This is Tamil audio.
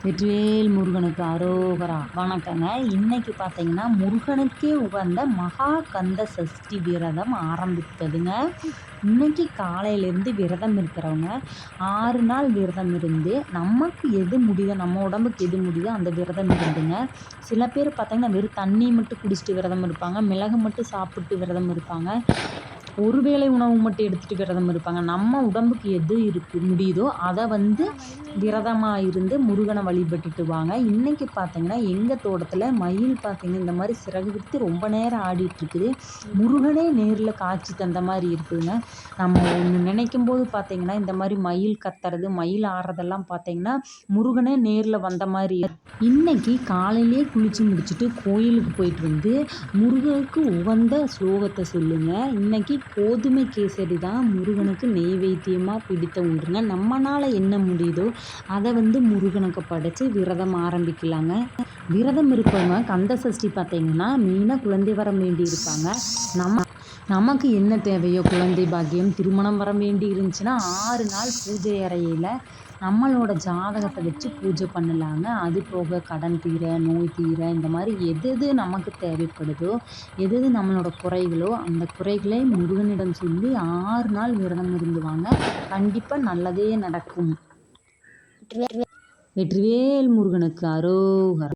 வெற்றிவேல் முருகனுக்கு அரோகரா. வணக்கங்க. இன்னைக்கு பார்த்தீங்கன்னா முருகனுக்கே உகந்த மகா கந்த சஷ்டி விரதம் ஆரம்பித்ததுங்க. இன்னைக்கு காலையிலேருந்து விரதம் இருக்கிறவங்க 6 நாள் விரதம் இருந்து நமக்கு எது முடியுதோ, நம்ம உடம்புக்கு எது முடியுதோ அந்த விரதம் இருந்துங்க. சில பேர் பார்த்தீங்கன்னா வெறும் தண்ணி மட்டும் குடிச்சிட்டு விரதம் இருப்பாங்க, மிளகு மட்டும் சாப்பிட்டு விரதம் இருப்பாங்க, ஒரு வேளை உணவு மட்டும் எடுத்துகிட்டு விரதம் இருப்பாங்க. நம்ம உடம்புக்கு எது முடியுதோ அதை விரதமாக இருந்து முருகனை வழிபட்டுட்டு வாங்க. இன்றைக்கி பார்த்தீங்கன்னா எங்கள் தோட்டத்தில் மயில் பார்த்தீங்கன்னா இந்த மாதிரி சிறகு விரித்து ரொம்ப நேரம் ஆடிட்டுருக்குது. முருகனே நேரில் காட்சி தந்த மாதிரி இருக்குதுங்க. நம்ம ஒன்று நினைக்கும் போது பார்த்தீங்கன்னா இந்த மாதிரி மயில் கத்துறது, மயில் ஆடுறதெல்லாம் பார்த்தீங்கன்னா முருகனே நேரில் வந்த மாதிரி. இன்னைக்கு காலையிலேயே குளித்து முடிச்சுட்டு கோயிலுக்கு போயிட்டு வந்து முருகனுக்கு உகந்த ஸ்லோகத்தை சொல்லுங்க. இன்னைக்கு கோதுமை கேசரி தான் முருகனுக்கு நெய்வேத்தியமாக பிடித்த ஒன்றுங்க. நம்மளால் என்ன முடியுதோ அதை முருகனுக்கு படைச்சு விரதம் ஆரம்பிக்கலாங்க. விரதம் இருப்பவங்க கந்த சஷ்டி பார்த்தீங்கன்னா மெயினாக குழந்தை வரம் வேண்டி இருப்பாங்க. நமக்கு என்ன தேவையோ குழந்தை பாக்கியம், திருமணம் வர வேண்டி இருந்துச்சுன்னா 6 நாள் பூஜை அறையில் நம்மளோட ஜாதகத்தை வச்சு பூஜை பண்ணலாங்க. அது போக கடன் தீர, நோய் தீர, இந்த மாதிரி எது நமக்கு தேவைப்படுதோ, எது நம்மளோட குறைகளோ அந்த குறைகளை முருகனிடம் சொல்லி 6 நாள் விரதம் இருந்து வாங்க. கண்டிப்பாக நல்லதே நடக்கும். வெற்றிவேல் முருகனுக்கு அரோகரா.